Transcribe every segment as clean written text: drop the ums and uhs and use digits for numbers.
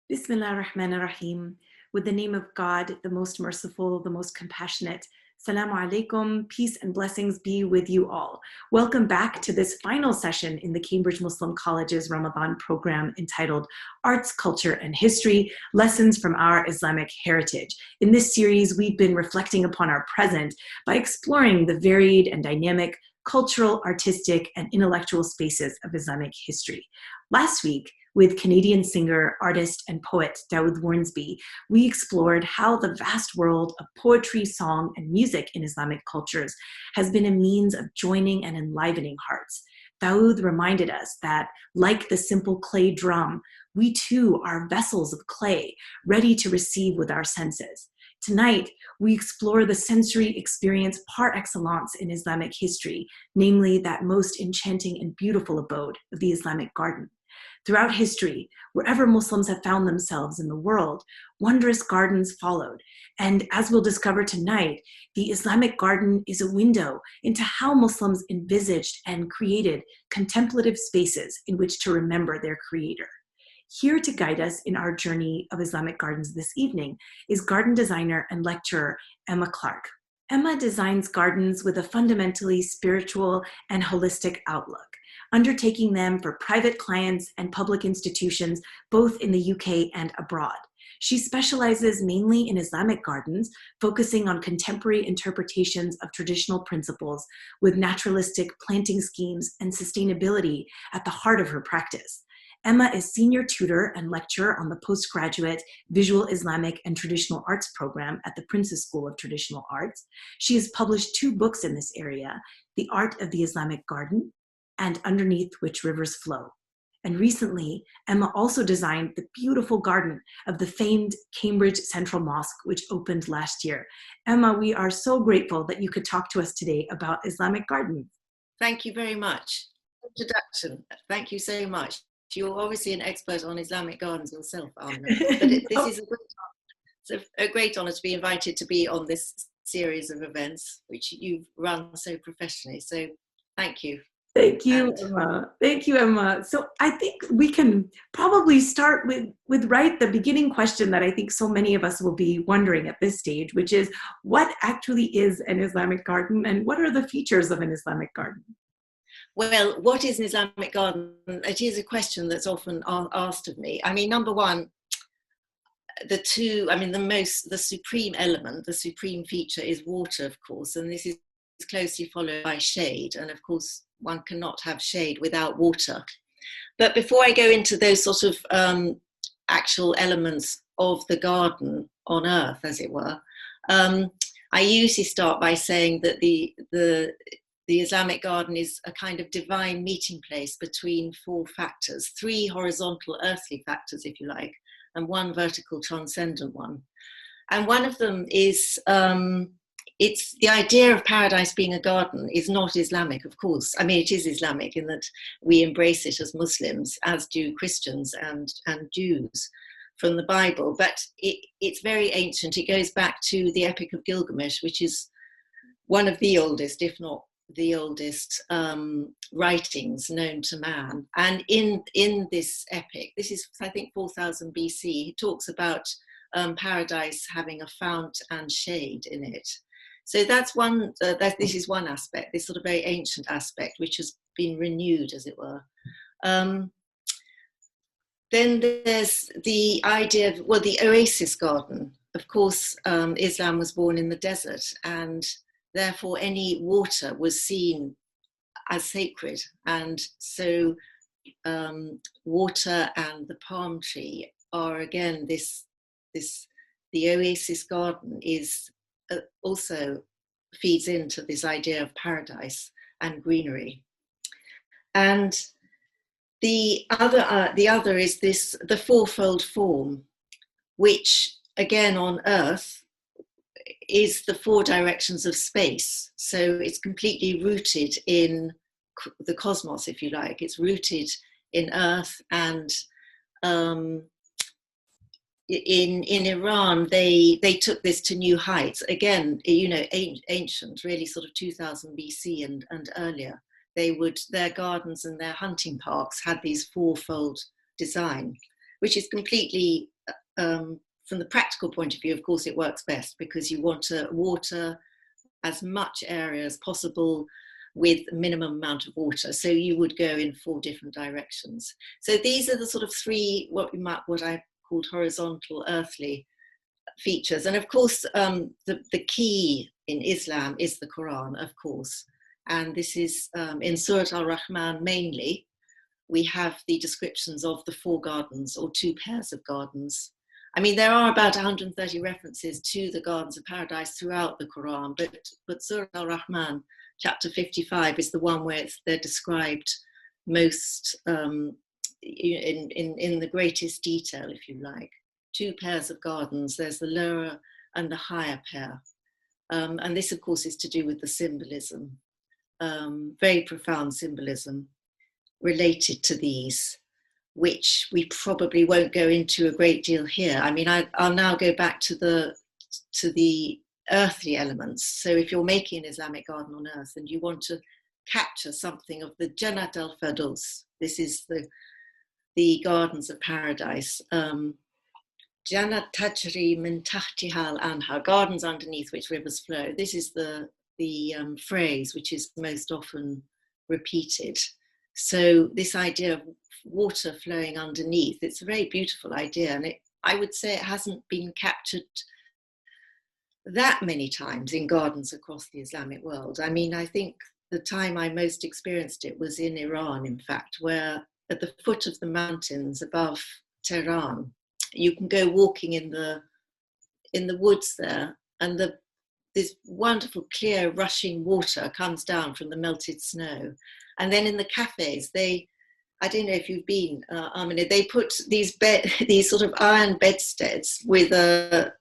Bismillah ar-Rahman ar-Rahim. With the name of God, the most merciful, the most compassionate. Salamu alaikum, peace and blessings be with you all. Welcome back to this final session in the Cambridge Muslim College's Ramadan program entitled Arts, Culture, and History, Lessons from Our Islamic Heritage. In this series, we've been reflecting upon our present by exploring the varied and dynamic cultural, artistic, and intellectual spaces of Islamic history. Last week, with Canadian singer, artist, and poet Dawood Wornsby, we explored how the vast world of poetry, song, and music in Islamic cultures has been a means of joining and enlivening hearts. Dawood reminded us that, like the simple clay drum, we too are vessels of clay, ready to receive with our senses. Tonight, we explore the sensory experience par excellence in Islamic history, namely that most enchanting and beautiful abode of the Islamic garden. Throughout history, wherever Muslims have found themselves in the world, wondrous gardens followed. And as we'll discover tonight, the Islamic garden is a window into how Muslims envisaged and created contemplative spaces in which to remember their creator. Here to guide us in our journey of Islamic gardens this evening is garden designer and lecturer Emma Clark. Emma designs gardens with a fundamentally spiritual and holistic outlook, undertaking them for private clients and public institutions, both in the UK and abroad. She specializes mainly in Islamic gardens, focusing on contemporary interpretations of traditional principles with naturalistic planting schemes and sustainability at the heart of her practice. Emma is senior tutor and lecturer on the postgraduate Visual Islamic and Traditional Arts program at the Prince's School of Traditional Arts. She has published 2 books in this area, The Art of the Islamic Garden and Underneath Which Rivers Flow. And recently, Emma also designed the beautiful garden of the famed Cambridge Central Mosque, which opened last year. Emma, we are so grateful that you could talk to us today about Islamic gardens. Thank you very much. Introduction. Thank you so much. You're obviously an expert on Islamic gardens yourself, Amina. But this is a great honor to be invited to be on this series of events, which you've run so professionally. So thank you. Thank you, Emma. Thank you, Emma. So I think we can probably start with right the beginning question that I think so many of us will be wondering at this stage, which is what actually is an Islamic garden and what are the features of an Islamic garden? Well, what is an Islamic garden? It is a question that's often asked of me. I mean, number one, the supreme element, the supreme feature is water, of course, and this is closely followed by shade. And of course, one cannot have shade without water. But before I go into those sort of actual elements of the garden on earth, as it were, I usually start by saying that the Islamic garden is a kind of divine meeting place between 4 factors, 3 horizontal earthly factors, if you like, and 1 vertical transcendent one. And one of them is, it's the idea of paradise being a garden is not Islamic, of course. I mean, it is Islamic in that we embrace it as Muslims, as do Christians and Jews from the Bible, but it's very ancient. It goes back to the Epic of Gilgamesh, which is one of the oldest, if not the oldest writings known to man. And in this epic, this is I think 4000 BC, he talks about paradise having a fount and shade in it. So that's one, this is one aspect, this sort of very ancient aspect, which has been renewed, as it were. Then there's the idea of, well, the Oasis Garden. Of course, Islam was born in the desert, and therefore any water was seen as sacred. And so water and the palm tree are again the Oasis Garden is also feeds into this idea of paradise and greenery. And the other is the fourfold form, which again on earth is the 4 directions of space. So it's completely rooted in the cosmos, if you like. It's rooted in earth, and in Iran, they took this to new heights. Again, you know, ancient, really sort of 2000 BC and earlier. Their gardens and their hunting parks had these 4-fold design, which is completely from the practical point of view, of course, it works best because you want to water as much area as possible with minimum amount of water. So you would go in 4 different directions. So these are the sort of 3, what I called horizontal earthly features. And of course, the key in Islam is the Qur'an, of course. And this is in Surah Al-Rahman mainly. We have the descriptions of the 4 gardens or 2 pairs of gardens. I mean, there are about 130 references to the gardens of paradise throughout the Quran, but Surah Al-Rahman, chapter 55, is the one where they're described most in the greatest detail, if you like. 2 pairs of gardens. There's the lower and the higher pair. And this, of course, is to do with the symbolism, very profound symbolism related to these, which we probably won't go into a great deal here. I mean, I'll now go back to the earthly elements. So if you're making an Islamic garden on earth and you want to capture something of the Jannat al-Firdaus, this is the gardens of paradise. Jannat tajri min tahtiha al-anhar, gardens underneath which rivers flow. This is the phrase which is most often repeated. So this idea of water flowing underneath, it's a very beautiful idea, and I would say it hasn't been captured that many times in gardens across the Islamic world. I mean, I think the time I most experienced it was in Iran, in fact, where at the foot of the mountains above Tehran, you can go walking in the woods there, and this wonderful clear rushing water comes down from the melted snow. And then in the cafes, I don't know if you've been, Amina, they put these sort of iron bedsteads with a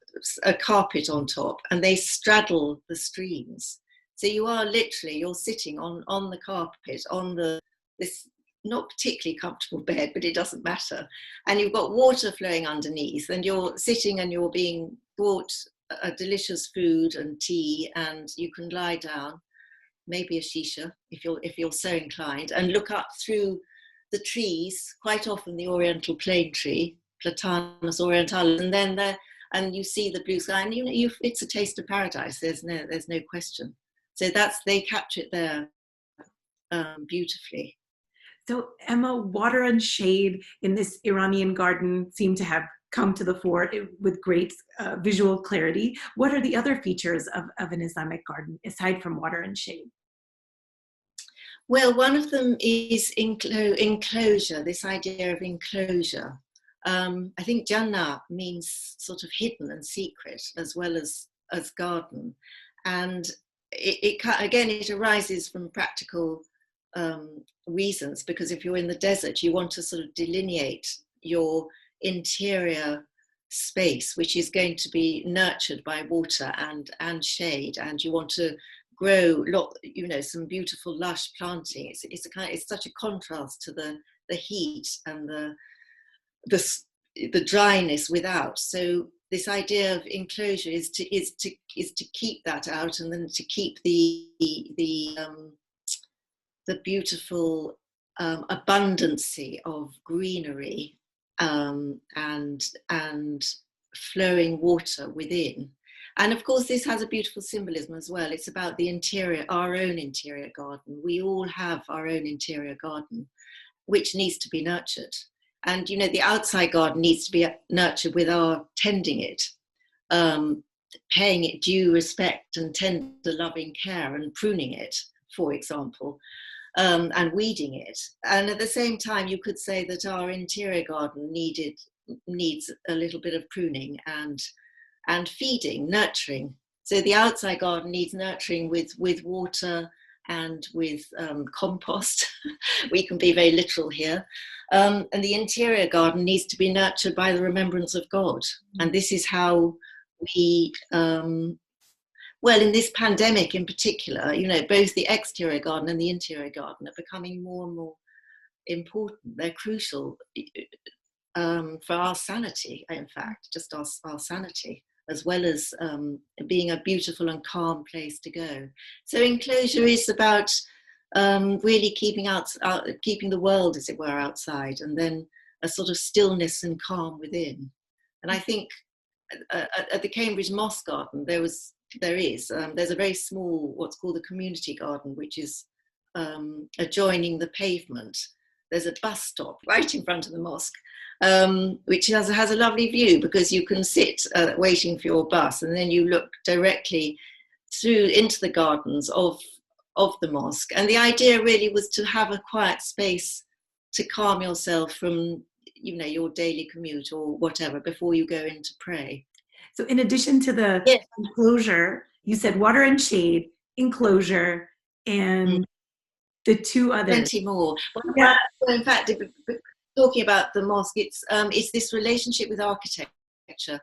carpet on top, and they straddle the streams. So you're sitting on the carpet, on this not particularly comfortable bed, but it doesn't matter. And you've got water flowing underneath, and you're sitting and you're being brought a delicious food and tea, and you can lie down, maybe a shisha if you're so inclined, and look up through the trees, quite often the oriental plane tree, Platanus orientalis, and then and you see the blue sky, and it's a taste of paradise. There's no question. So they capture it there beautifully. So Emma, water and shade in this Iranian garden seem to have come to the fore with great visual clarity. What are the other features of an Islamic garden aside from water and shade? Well, one of them is enclosure, this idea of enclosure. I think Jannah means sort of hidden and secret as well as garden. And it arises from practical reasons, because if you're in the desert, you want to sort of delineate your interior space, which is going to be nurtured by water and shade, and you want to grow some beautiful lush planting. It's such a contrast to the heat and the dryness without. So this idea of enclosure is to keep that out, and then to keep the beautiful abundancy of greenery and flowing water within. And of course, this has a beautiful symbolism as well. It's about the interior, our own interior garden. We all have our own interior garden, which needs to be nurtured. And, the outside garden needs to be nurtured with our tending it, paying it due respect and tender, loving care, and pruning it, for example, and weeding it. And at the same time, you could say that our interior garden needs a little bit of pruning and feeding, nurturing. So the outside garden needs nurturing with water and with compost. We can be very literal here. And the interior garden needs to be nurtured by the remembrance of God. And this is how we, in this pandemic in particular, both the exterior garden and the interior garden are becoming more and more important. They're crucial for our sanity, in fact, just our sanity, as well as being a beautiful and calm place to go. So enclosure is about really keeping the world, as it were, outside, and then a sort of stillness and calm within. And I think at the Cambridge Mosque Garden, there's a very small, what's called a community garden, which is adjoining the pavement. There's a bus stop right in front of the mosque, which has a lovely view, because you can sit waiting for your bus, and then you look directly through into the gardens of the mosque. And the idea really was to have a quiet space to calm yourself from, your daily commute or whatever before you go in to pray. So in addition to the enclosure, you said water and shade, enclosure, and the two others. Plenty more. Well, in fact, talking about the mosque, it's this relationship with architecture.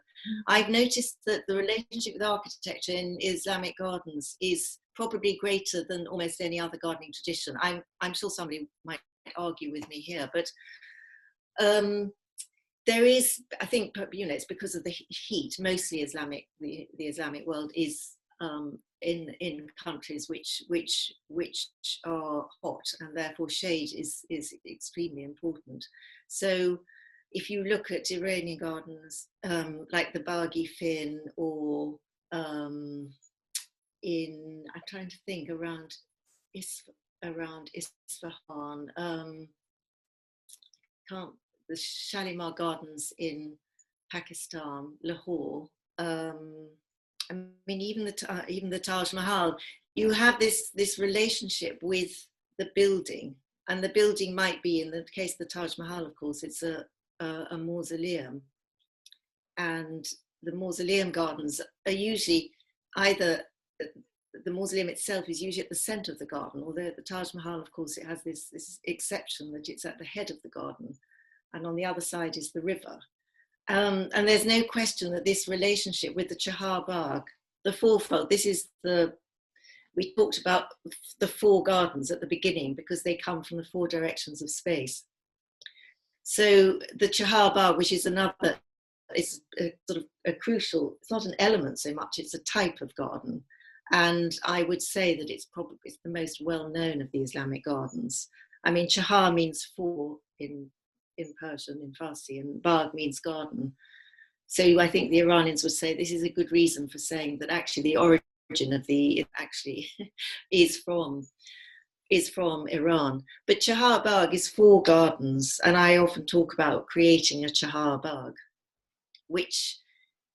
I've noticed that the relationship with architecture in Islamic gardens is probably greater than almost any other gardening tradition. I'm sure somebody might argue with me here, but there is, I think, it's because of the heat. Mostly the Islamic world is in countries which are hot, and therefore shade is extremely important. So if you look at Iranian gardens like the Baghi Fin, or I'm trying to think, around Isfahan, the Shalimar Gardens in Pakistan, Lahore. I mean, even the Taj Mahal. You have this relationship with the building, and the building might be, in the case of the Taj Mahal, of course, it's a mausoleum, and the Mausoleum Gardens are usually either. The mausoleum itself is usually at the center of the garden, although at the Taj Mahal, of course, it has this exception that it's at the head of the garden, and on the other side is the river. And there's no question that this relationship with the Chahar Bagh, the fourfold, we talked about the four gardens at the beginning, because they come from the four directions of space. So the Chahar Bagh, which is another, it's sort of a crucial, it's not an element so much, it's a type of garden. And I would say that it's the most well-known of the Islamic gardens. I mean, Chahar means four in Persian, in Farsi, and Bagh means garden. So I think the Iranians would say this is a good reason for saying that actually the origin of is from Iran. But Chahar Bagh is four gardens, and I often talk about creating a Chahar Bagh, which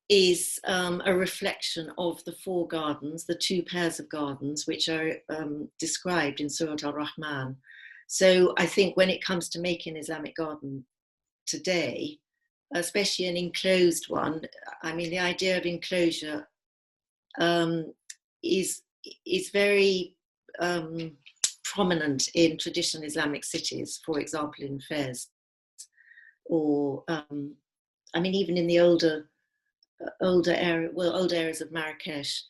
is a reflection of the four gardens, the two pairs of gardens, which are described in Surah Al-Rahman. So I think when it comes to making an Islamic garden today, especially an enclosed one, I mean, the idea of enclosure is very prominent in traditional Islamic cities, for example, in Fez, or I mean, even in the older areas of Marrakesh,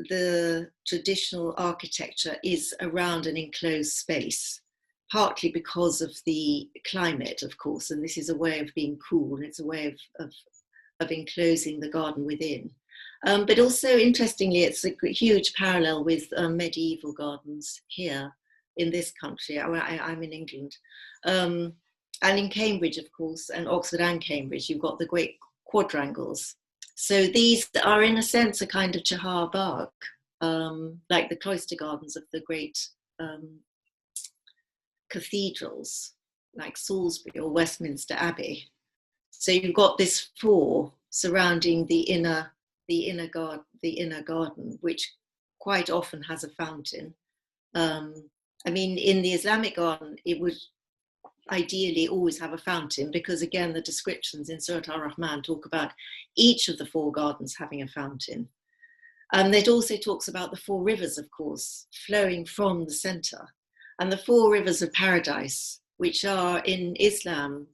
the traditional architecture is around an enclosed space, partly because of the climate, of course, and this is a way of being cool, and it's a way of enclosing the garden within. But also, interestingly, it's a huge parallel with medieval gardens here in this country. I'm in England. And in Cambridge, of course, and Oxford and Cambridge, you've got the great quadrangles. So these are, in a sense, a kind of Chahar Bagh, like the cloister gardens of the great cathedrals, like Salisbury or Westminster Abbey. So you've got this four surrounding the inner garden, which quite often has a fountain. I mean, in the Islamic garden, it would ideally always have a fountain, because again, the descriptions in Surah Al-Rahman talk about each of the four gardens having a fountain. It also talks about the four rivers, of course, flowing from the center, and the four rivers of paradise, which are in Islam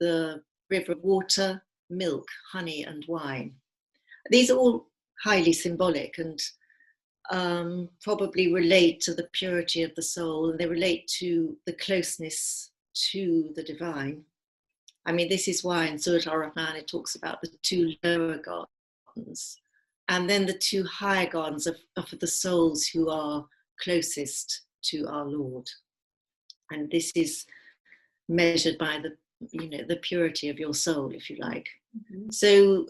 the river of water, milk, honey, and wine. These are all highly symbolic and probably relate to the purity of the soul, and they relate to the closeness to the divine. I mean, this is why in Surah Al-Rahman it talks about the two lower gardens and then the two higher gardens of the souls who are closest to our Lord. And this is measured by the purity of your soul, if you like. Mm-hmm. So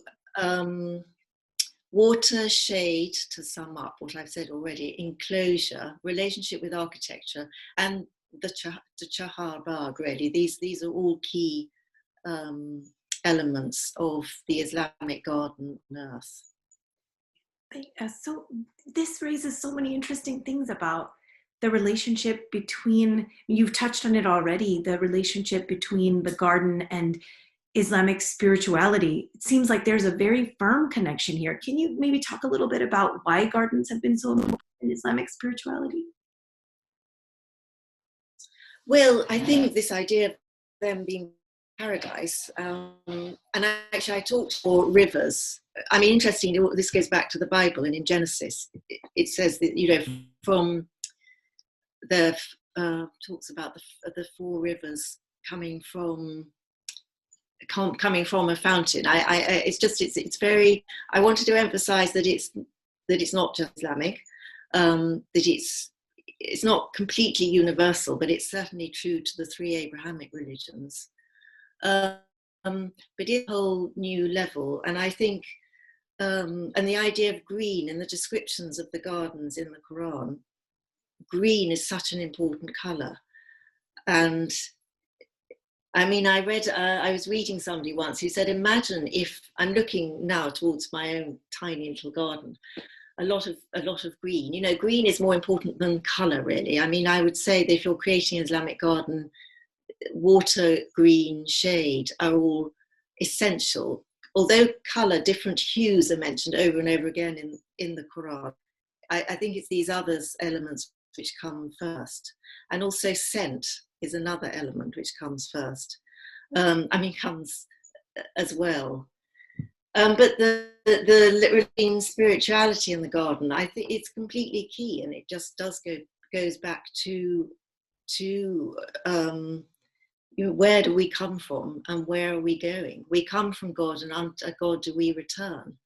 water, shade, to sum up what I've said already, enclosure, relationship with architecture, and the Chahar Bagh, really. These are all key elements of the Islamic garden on earth. So this raises so many interesting things about the relationship between, you've touched on it already, the relationship between the garden and Islamic spirituality. It seems like there's a very firm connection here. Can you maybe talk a little bit about why gardens have been so important in Islamic spirituality? Well, I think this idea of them being paradise, and actually I talked for rivers. I mean, interestingly, this goes back to the Bible, and in Genesis, it says that, from the, talks about the four rivers coming from a fountain. It's very, I wanted to emphasize that it's not just Islamic, that it's not completely universal, but it's certainly true to the three Abrahamic religions. But it's a whole new level. And I think, and the idea of green in the descriptions of the gardens in the Qur'an, green is such an important color. And I mean, I was reading somebody once who said, imagine if, I'm looking now towards my own tiny little garden, a lot of green. Green is more important than color, really. I mean, I would say that if you're creating an Islamic garden, water, green, shade are all essential. Although color, different hues are mentioned over and over again in the Quran, I think it's these other elements which come first. And also scent is another element which comes first. Comes as well. But the spirituality in the garden, I think it's completely key, and it just goes back to where do we come from and where are we going? We come from God, and unto God do we return.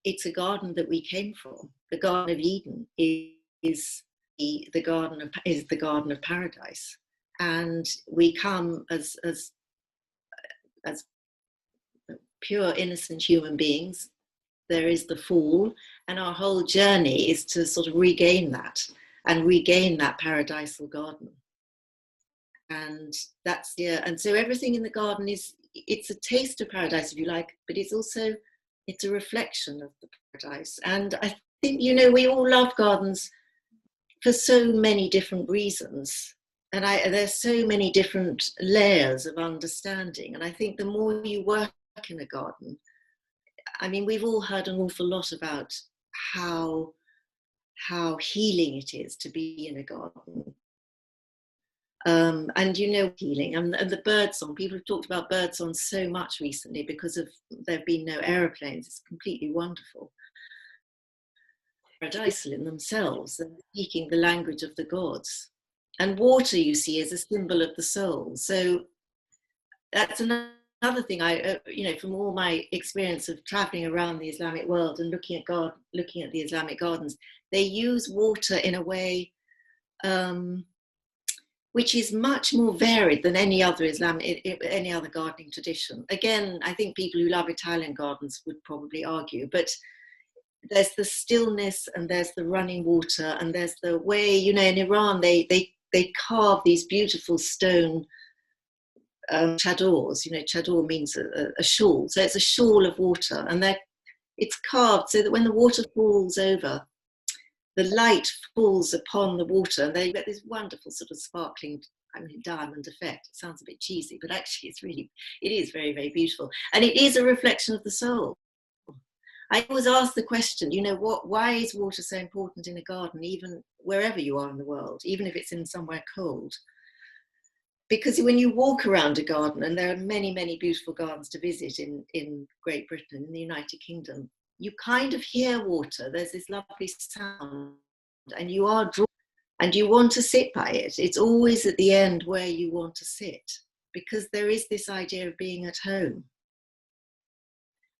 It's a garden that we came from. The Garden of Eden is the garden of paradise, and we come as pure, innocent human beings. There is the fall, and our whole journey is to sort of regain that paradisal garden. And that's, and so everything in the garden it's a taste of paradise, if you like, but it's a reflection of the paradise. And I think, we all love gardens for so many different reasons. And there's so many different layers of understanding. And I think the more you work in a garden, I mean, we've all heard an awful lot about how healing it is to be in a garden. And healing, and the birdsong. People have talked about birdsong so much recently because there have been no aeroplanes. It's completely wonderful. Paradisal in themselves, and speaking the language of the gods. And water, you see, is a symbol of the soul. So that's another thing. From all my experience of traveling around the Islamic world and looking at the Islamic gardens, they use water in a way which is much more varied than any other gardening tradition. Again, I think people who love Italian gardens would probably argue, but there's the stillness, and there's the running water, and there's the way, in Iran, they carve these beautiful stone chadors. Chador means a shawl. So it's a shawl of water, and it's carved so that when the water falls over, the light falls upon the water, and they get this wonderful sort of sparkling, diamond effect. It sounds a bit cheesy, but actually it is very, very beautiful. And it is a reflection of the soul. I always ask the question, why is water so important in a garden, even wherever you are in the world, even if it's in somewhere cold? Because when you walk around a garden, and there are many, many beautiful gardens to visit in Great Britain, in the United Kingdom, you kind of hear water. There's this lovely sound, and you are drawn, and you want to sit by it. It's always at the end where you want to sit, because there is this idea of being at home.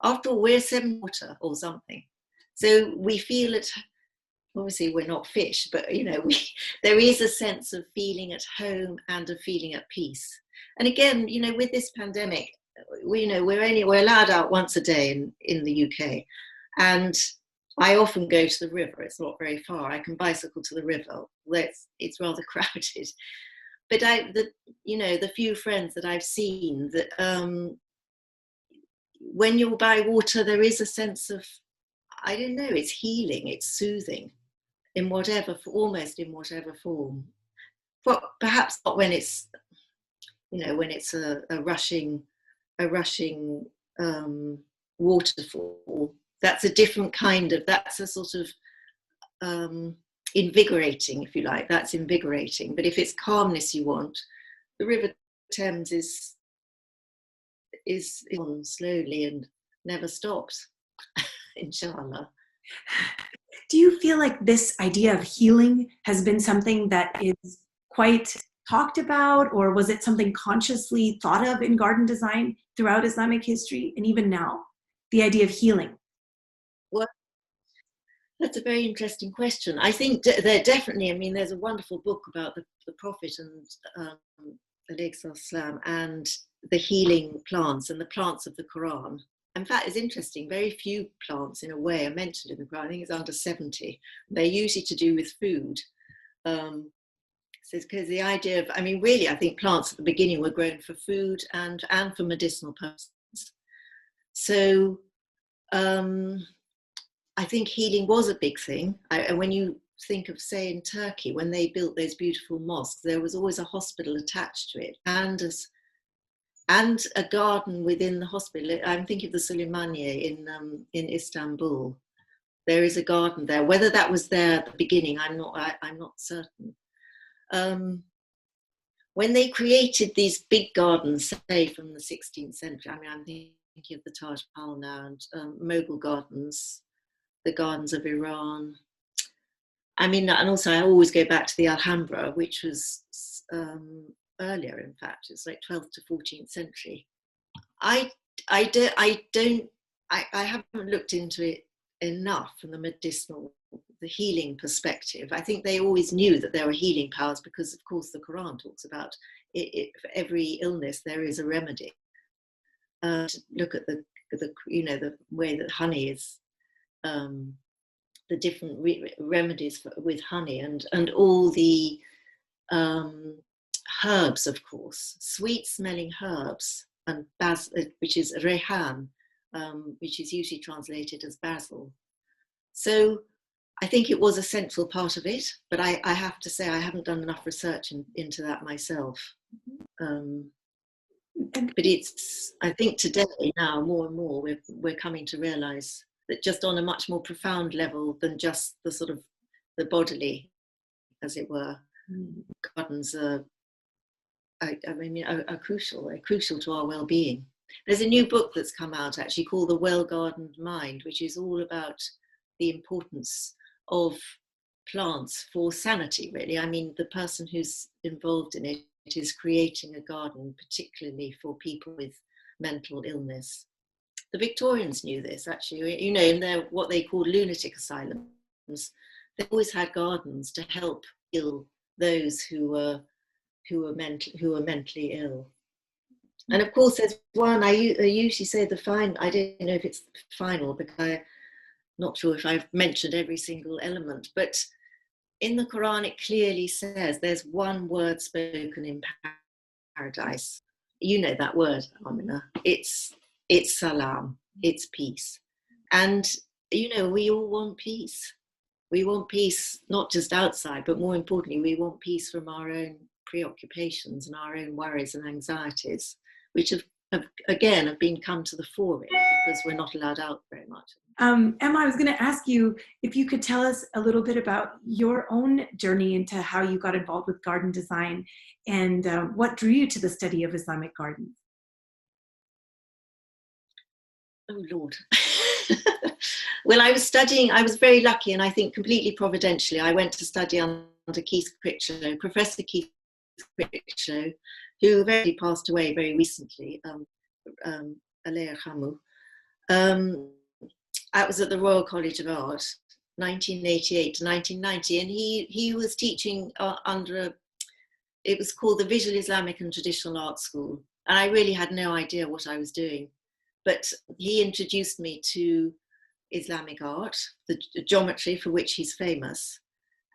After all, we're 7 water or something. So we feel it. Obviously, we're not fish, but there is a sense of feeling at home and of feeling at peace. And again, you know, with this pandemic, we're allowed out once a day in the UK, and I often go to the river. It's not very far. I can bicycle to the river. It's rather crowded, but the few friends that I've seen, that when you're by water, there is a sense of, I don't know, it's healing, it's soothing, almost in whatever form. But perhaps not when it's, when it's a rushing waterfall. That's a different kind of, that's a sort of invigorating, if you like. That's invigorating. But if it's calmness you want, the River Thames is on slowly and never stops, inshallah. Do you feel like this idea of healing has been something that is quite talked about, or was it something consciously thought of in garden design throughout Islamic history and even now? The idea of healing. Well, that's a very interesting question. I think there definitely, I mean, there's a wonderful book about the Prophet and alayhi salam, and the healing plants and the plants of the Qur'an. In fact, it's interesting, very few plants in a way are mentioned in the Qur'an. I think it's under 70. They're usually to do with food. So because the idea of, I mean, really, I think plants at the beginning were grown for food and for medicinal purposes. So I think healing was a big thing. And when you think of, say, in Turkey, when they built those beautiful mosques, there was always a hospital attached to it, and a garden within the hospital. I'm thinking of the Süleymaniye in Istanbul. There is a garden there. Whether that was there at the beginning, I'm not certain. When they created these big gardens, say from the 16th century, I mean, I'm thinking of the Taj Mahal now, and Mughal gardens, the gardens of Iran. I mean, and also I always go back to the Alhambra, which was earlier, in fact. It's like 12th to 14th century. I haven't looked into it enough from the healing perspective. I think they always knew that there were healing powers because, of course, the Quran talks about it. For every illness, there is a remedy. Look at the way that honey is, the different remedies with honey, and all the herbs, of course, sweet-smelling herbs, and basil, which is rehan, which is usually translated as basil. So I think it was a central part of it, but I have to say I haven't done enough research into that myself. But I think today now more and more we're coming to realise that just on a much more profound level than just the sort of the bodily, as it were, gardens are crucial to our well-being. There's a new book that's come out actually called The Well-Gardened Mind, which is all about the importance of plants for sanity, really. I mean, the person who's involved in it is creating a garden particularly for people with mental illness. The Victorians knew this, actually. In what they called lunatic asylums, they always had gardens to help heal those who were mentally ill. And of course, there's one I usually say I don't know if it's final, because I'm not sure if I've mentioned every single element, but in the Quran it clearly says there's one word spoken in paradise. You know that word, Amina. It's salam. It's peace. And we all want peace. We want peace not just outside, but more importantly, we want peace from our own preoccupations and our own worries and anxieties, which have been come to the fore, really, because we're not allowed out very much. Emma, I was going to ask you if you could tell us a little bit about your own journey into how you got involved with garden design and what drew you to the study of Islamic gardens. Oh, Lord. Well, I was very lucky, and I think completely providentially, I went to study under Keith Critchlow, Professor Keith Critchlow, who very passed away very recently, Alea Khamu. I was at the Royal College of Art, 1988 to 1990, and he was teaching under it was called the Visual Islamic and Traditional Art School. And I really had no idea what I was doing. But he introduced me to Islamic art, the geometry for which he's famous.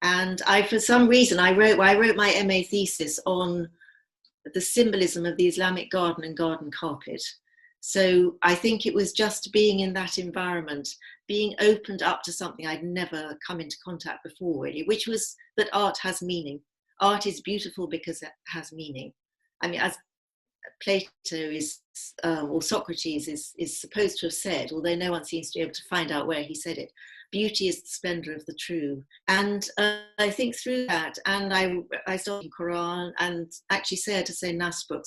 And for some reason, I wrote my MA thesis on the symbolism of the Islamic garden and garden carpet. So I think it was just being in that environment, being opened up to something I'd never come into contact before, really, which was that art has meaning. Art is beautiful because it has meaning. I mean, as Plato is, or Socrates is supposed to have said, although no one seems to be able to find out where he said it, beauty is the splendor of the true. And I think througthrough that, and I studied Qur'an and actually Sayyidat Hussein Nasr's book,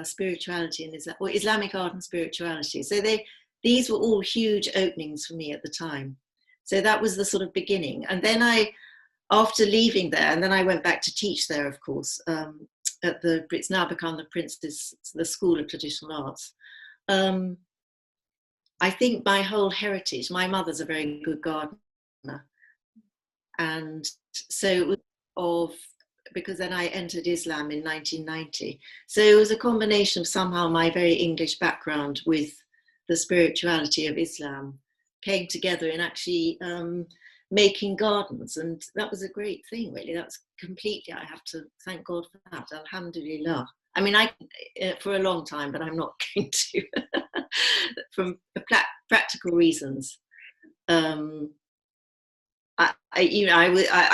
Spirituality and Islam, or Islamic Art and Spirituality. So these were all huge openings for me at the time. So that was the sort of beginning. And then after leaving there, and then I went back to teach there, of course, it's now become the School of Traditional Arts. I think my whole heritage, my mother's a very good gardener. And so because then I entered Islam in 1990. So it was a combination of somehow my very English background with the spirituality of Islam came together in actually making gardens. And that was a great thing, really. That's completely, I have to thank God for that. Alhamdulillah. I mean, for a long time, but I'm not going to, from practical reasons. I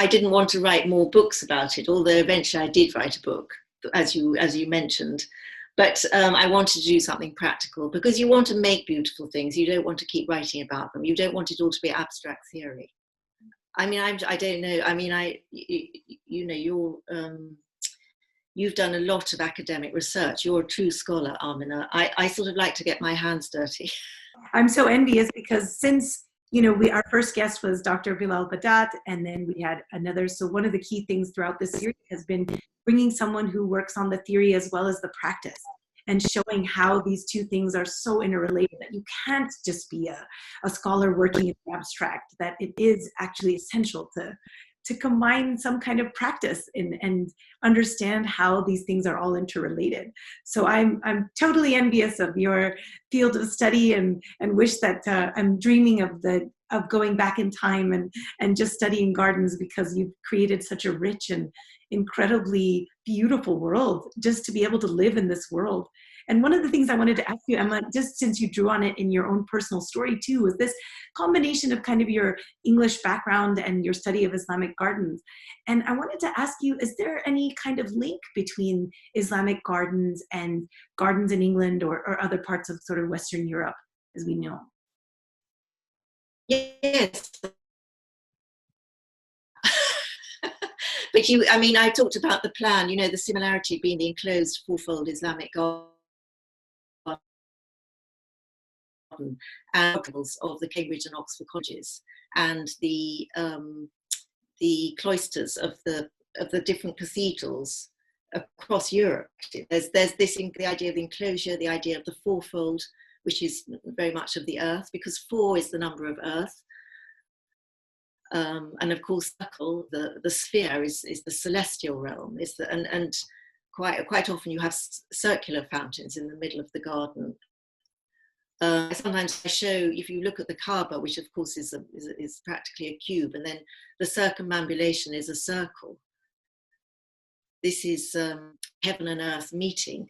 didn't want to write more books about it, although eventually I did write a book, as you mentioned. But I wanted to do something practical, because you want to make beautiful things. You don't want to keep writing about them. You don't want it all to be abstract theory. I mean, I don't know. I mean, you've done a lot of academic research. You're a true scholar, Amina. I sort of like to get my hands dirty. I'm so envious, because since, our first guest was Dr. Bilal Badat, and then we had another. So one of the key things throughout this series has been bringing someone who works on the theory as well as the practice, and showing how these two things are so interrelated, that you can't just be a scholar working in the abstract, that it is actually essential to combine some kind of practice and understand how these things are all interrelated. So I'm totally envious of your field of study, and wish that I'm dreaming of going back in time and just studying gardens, because you've created such a rich and incredibly beautiful world, just to be able to live in this world. And one of the things I wanted to ask you, Emma, just since you drew on it in your own personal story too, was this combination of kind of your English background and your study of Islamic gardens. And I wanted to ask you, is there any kind of link between Islamic gardens and gardens in England or other parts of sort of Western Europe, as we know? Yes. But I talked about the plan, the similarity being the enclosed fourfold Islamic garden and of the Cambridge and Oxford colleges, and the cloisters of the different cathedrals across Europe. There's the idea of the enclosure, the idea of the fourfold, which is very much of the earth, because 4 is the number of earth. And of course, the sphere is the celestial realm. And quite often you have circular fountains in the middle of the garden. Sometimes I show, if you look at the Kaaba, which of course is practically a cube, and then the circumambulation is a circle. This is heaven and earth meeting.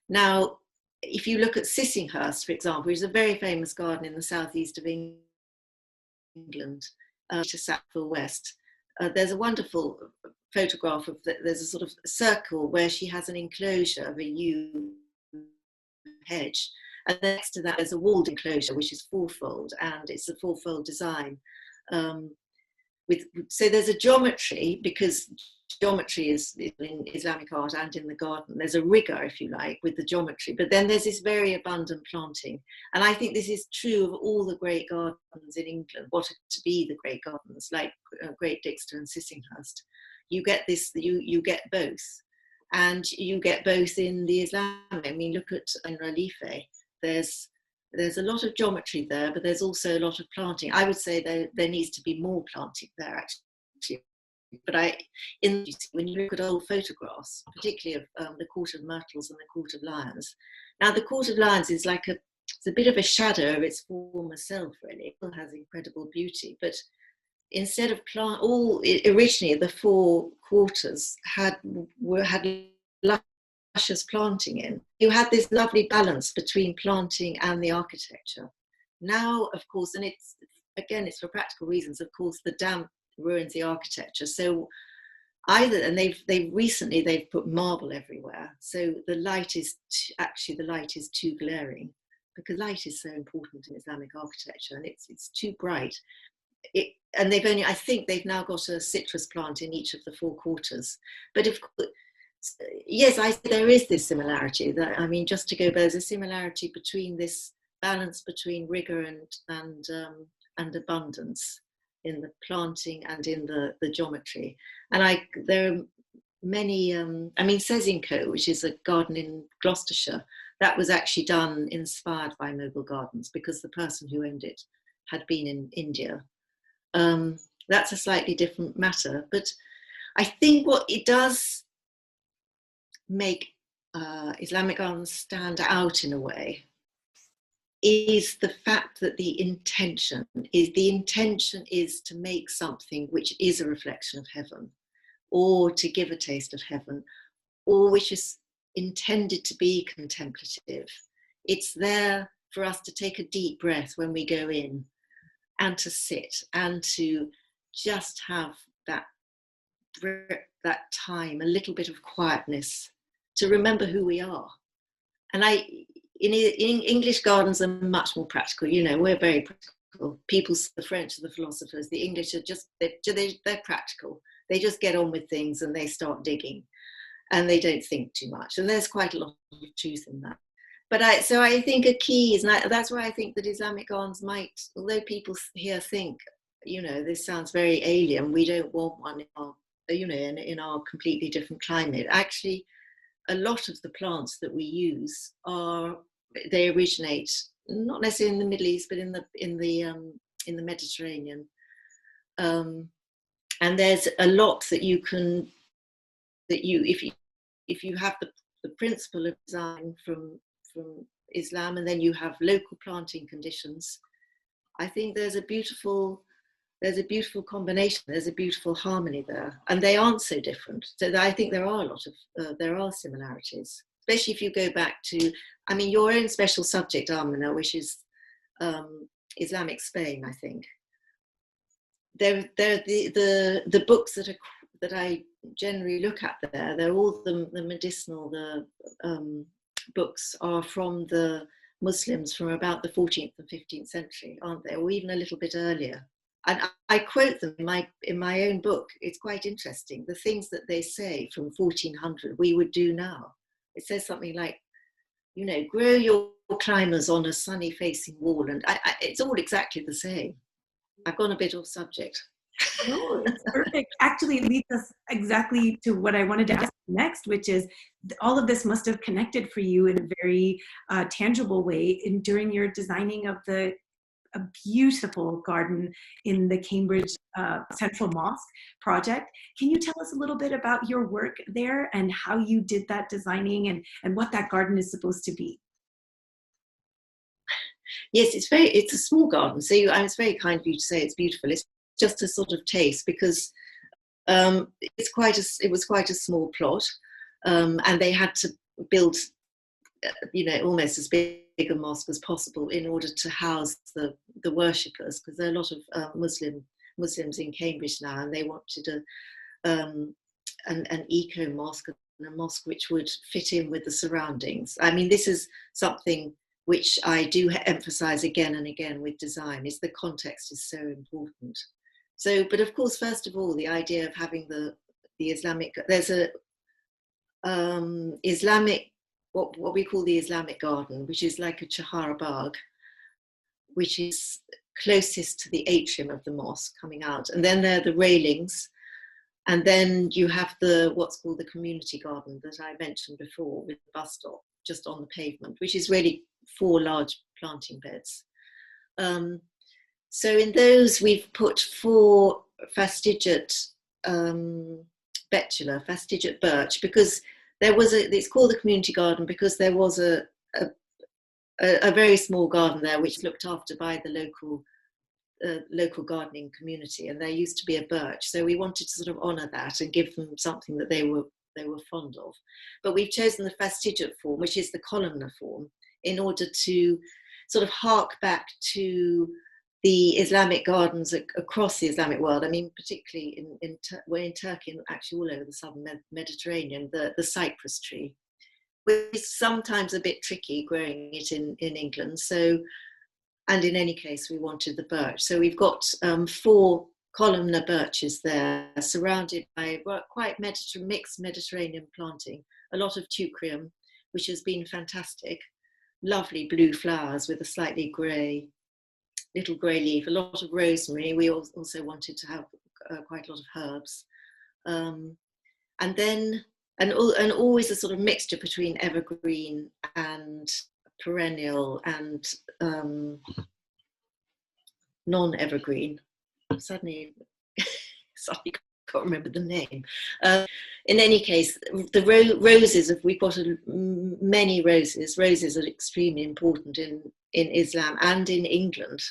Now, if you look at Sissinghurst, for example, which is a very famous garden in the southeast of England, to Sackville West, there's a wonderful photograph of there's a sort of circle where she has an enclosure of a yew hedge. And next to that, there's a walled enclosure, which is fourfold, and it's a fourfold design. So there's a geometry, because geometry is in Islamic art and in the garden. There's a rigor, if you like, with the geometry, but then there's this very abundant planting. And I think this is true of all the great gardens in England, what are to be the great gardens, like Great Dixter and Sissinghurst. You get this, you get both. And you get both in the Islamic. I mean, look at Enralife. There's a lot of geometry there, but there's also a lot of planting. I would say there needs to be more planting there, actually, But when you look at old photographs, particularly of the Court of Myrtles and the Court of Lions, now the Court of Lions is like it's a bit of a shadow of its former self, really. It still has incredible beauty, but instead of originally the four quarters had luscious planting in. You had this lovely balance between planting and the architecture. Now, of course, and it's for practical reasons, of course, the damp ruins the architecture. So they've recently put marble everywhere. So the light is too glaring, because light is so important in Islamic architecture, and it's too bright. And I think they've now got a citrus plant in each of the four quarters. But yes, there is this similarity. Just to go back, there's a similarity between this balance between rigor and abundance in the planting and in the geometry. And there are many, Sezinco, which is a garden in Gloucestershire, that was actually inspired by Mughal gardens, because the person who owned it had been in India. That's a slightly different matter, but I think what it does make Islamic gardens stand out in a way is the fact that the intention is to make something which is a reflection of heaven, or to give a taste of heaven, or which is intended to be contemplative. It's there for us to take a deep breath when we go in, and to sit and to just have that time, a little bit of quietness, to remember who we are. And in English gardens are much more practical. We're very practical. The French are the philosophers. The English are they're practical. They just get on with things and they start digging, and they don't think too much. And there's quite a lot of truth in that. But I think a key is, and that's why I think that Islamic gardens might, although people here think, this sounds very alien, we don't want one in our completely different climate. Actually, a lot of the plants that we use they originate not necessarily in the Middle East, but in the Mediterranean. And there's a lot that if you have the principle of design from Islam, and then you have local planting conditions, I think there's a beautiful combination, there's a beautiful harmony there, and they aren't so different. So I think there are similarities, especially if you go back to, your own special subject, Amina, which is Islamic Spain. I think they're the books that I generally look at there. They're all the medicinal, books are from the Muslims from about the 14th and 15th century, aren't they? Or even a little bit earlier. And I quote them in my own book. It's quite interesting. The things that they say from 1400 we would do now. It says something like, grow your climbers on a sunny facing wall. And it's all exactly the same. I've gone a bit off subject. No, it's perfect. Actually, it leads us exactly to what I wanted to ask next, which is all of this must have connected for you in a very tangible way during your designing of a beautiful garden in the Cambridge Central Mosque project. Can you tell us a little bit about your work there and how you did that designing and what that garden is supposed to be? Yes, it's a small garden, so it's very kind of you to say it's beautiful. It's just a sort of taste, because it was quite a small plot, and they had to build almost as big a mosque as possible in order to house the worshippers, because there are a lot of Muslims in Cambridge now, and they wanted an eco mosque and a mosque which would fit in with the surroundings. This is something which I do emphasize again and again with design, is the context is so important. So, but of course, first of all, the idea of having the Islamic, there's a Islamic, what we call the Islamic garden, which is like a Chahara Bagh, which is closest to the atrium of the mosque coming out. And then there are the railings. And then you have what's called the community garden that I mentioned before, with the bus stop just on the pavement, which is really 4 large planting beds. So in those, we've put 4 fastigiate betula, fastigiate birch, because there was it's called the community garden because there was a very small garden there which was looked after by the local gardening community, and there used to be a birch, so we wanted to sort of honour that and give them something that they were fond of. But we've chosen the fastigiate form, which is the columnar form, in order to sort of hark back to the Islamic gardens across the Islamic world. I mean, particularly we're in Turkey and actually all over the southern Mediterranean, the cypress tree, which is sometimes a bit tricky growing it in England. So, and in any case, we wanted the birch. So we've got 4 columnar birches there, surrounded by quite mixed Mediterranean planting, a lot of teucrium, which has been fantastic, lovely blue flowers with a slightly little grey leaf, a lot of rosemary. We also wanted to have quite a lot of herbs. And then, and always a sort of mixture between evergreen and perennial and non-evergreen. Suddenly can't remember the name. In any case, the roses, we've got many roses. Roses are extremely important in Islam and in England.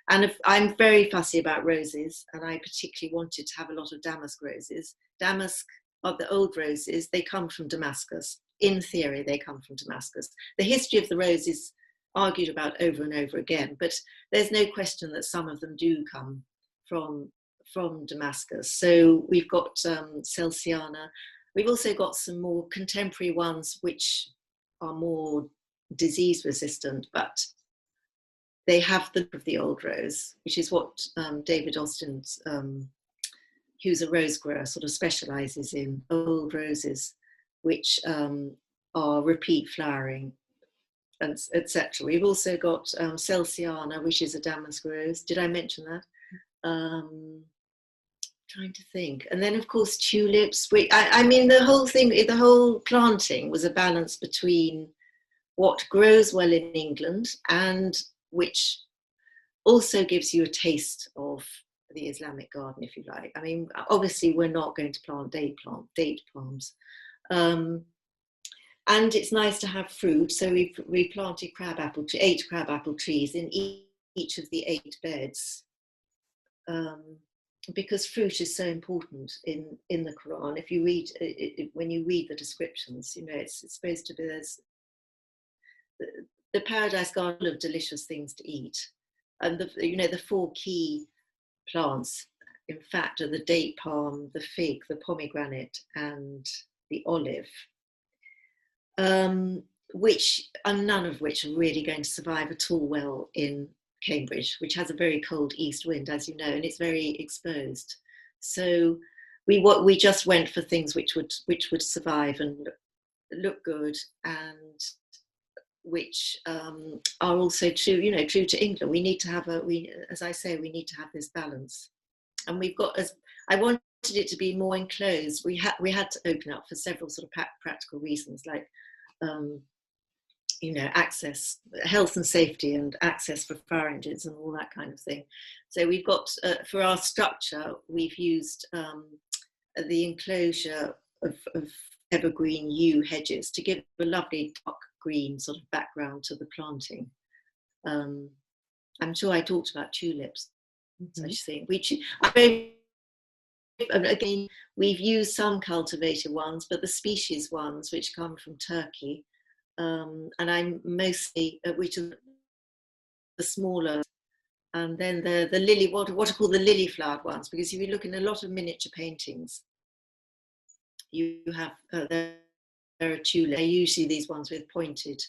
And I'm very fussy about roses, and I particularly wanted to have a lot of damask roses. Damask are the old roses. They come from Damascus. In theory, they come from Damascus. The history of the rose is argued about over and over again, but there's no question that some of them do come from Damascus. So we've got Celsiana. We've also got some more contemporary ones which are more disease resistant, but they have the old rose, which is what David Austin's, who's a rose grower, sort of specialises in old roses, which are repeat flowering, and etc. We've also got Celsiana, which is a damask rose. Did I mention that? Trying to think. And then, of course, tulips. I mean, the whole planting was a balance between what grows well in England and which also gives you a taste of the Islamic garden, if you like. I mean, obviously, we're not going to plant date palms. And it's nice to have fruit. So we planted 8 crabapple trees in each of the 8 beds. Because fruit is so important in the Qur'an. If you read when you read the descriptions, you know, it's supposed to be the paradise garden of delicious things to eat, and the 4 key plants, in fact, are the date palm, the fig, the pomegranate, and the olive, which are none of which are really going to survive at all well in Cambridge, which has a very cold east wind, as you know, and it's very exposed. So we just went for things which would survive and look good, and which are also true to England. We need to have as I say, we need to have this balance, and we've got, as I wanted it to be more enclosed. We had to open up for several sort of practical reasons, like access, health and safety, and access for fire engines and all that kind of thing. So we've got, for our structure, we've used the enclosure of evergreen yew hedges to give a lovely dark green sort of background to the planting. I'm sure I talked about tulips, such thing. Again, we've used some cultivated ones, but the species ones which come from Turkey, and I'm mostly, which are the smaller, and then the lily, what are called the lily flowered ones, because if you look in a lot of miniature paintings, you have there are tulips. They're usually these ones with pointed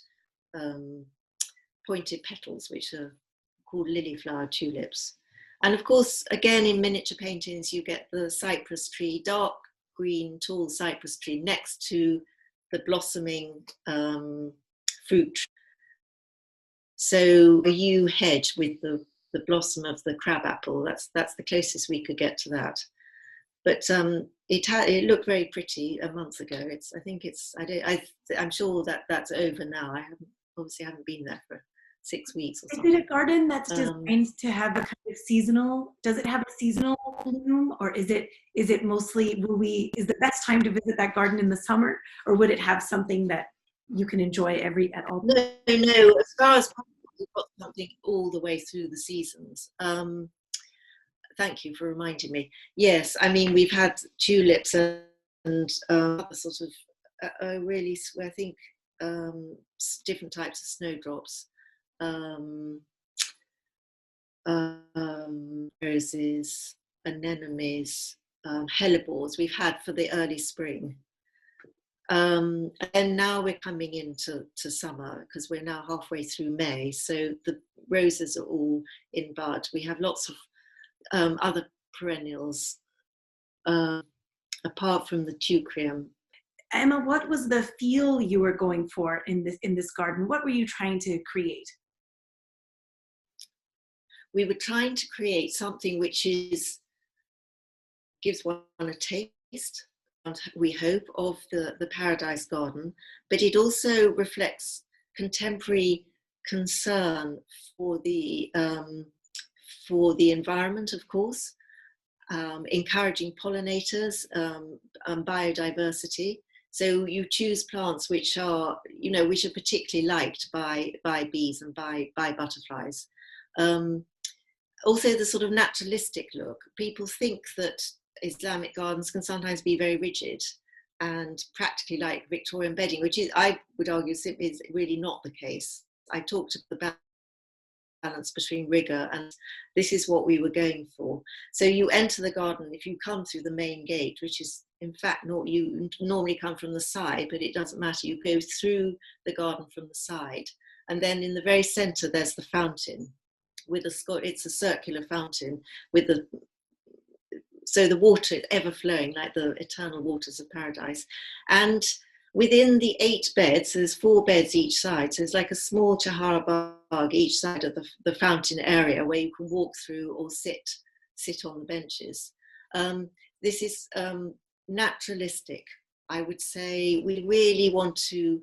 petals, which are called lily flowered tulips. And of course, again, in miniature paintings, you get the cypress tree, dark green, tall cypress tree next to the blossoming fruit tree. So a yew hedge with the blossom of the crabapple, that's the closest we could get to that. But it looked very pretty a month ago. I'm sure that's over now. I haven't been there 6 weeks or Is something. it a garden that's designed to have a kind of seasonal? Does it have a seasonal bloom, or is it mostly? Is the best time to visit that garden in the summer, or would it have something that you can enjoy at all? No. As far as possible, we've got something all the way through the seasons. Thank you for reminding me. Yes, I mean we've had tulips and other sort of really, I think, different types of snowdrops. Roses, anemones, hellebores we've had for the early spring. And now we're coming into summer because we're now halfway through May, so the roses are all in bud. We have lots of other perennials apart from the teucrium. Emma, what was the feel you were going for in this garden? What were you trying to create? We were trying to create something which gives one a taste, we hope, of the Paradise Garden, but it also reflects contemporary concern for the environment, of course, encouraging pollinators, biodiversity. So you choose plants which are particularly liked by bees and by butterflies. Also the sort of naturalistic look. People think that Islamic gardens can sometimes be very rigid and practically like Victorian bedding, which is, I would argue, is really not the case. I talked about the balance between rigor, and this is what we were going for. So you enter the garden, if you come through the main gate, which is in fact you normally come from the side, but it doesn't matter, you go through the garden from the side, and then in the very center there's the fountain with it's a circular fountain with so the water is ever flowing like the eternal waters of paradise. And within the 8 beds, there's 4 beds each side, so it's like a small chahara bagh each side of the fountain area where you can walk through or sit on the benches. This is naturalistic, I would say. We really want to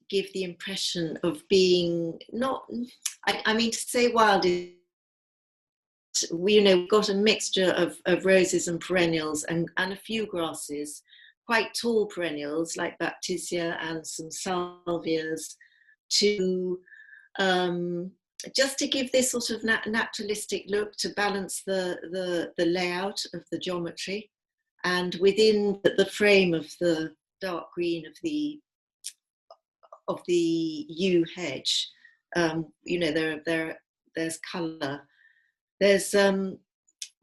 give the impression of being not, I mean, to say wild is, we've got a mixture of roses and perennials and a few grasses, quite tall perennials like baptisia and some salvias, to just to give this sort of naturalistic look, to balance the layout of the geometry, and within the frame of the dark green of the yew hedge, there's colour. There's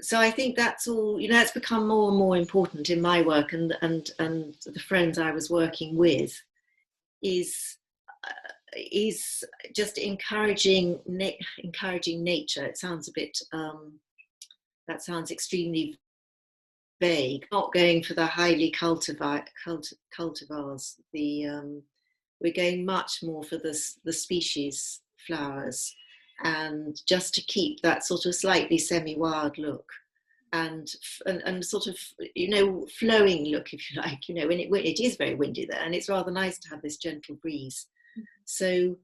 so I think that's all. It's become more and more important in my work, and the friends I was working with is just encouraging nature. It sounds a bit that sounds extremely vague. Not going for the highly cultivars. We're going much more for the species flowers, and just to keep that sort of slightly semi-wild look, and sort of flowing look, if you like. When it is very windy there, and it's rather nice to have this gentle breeze. So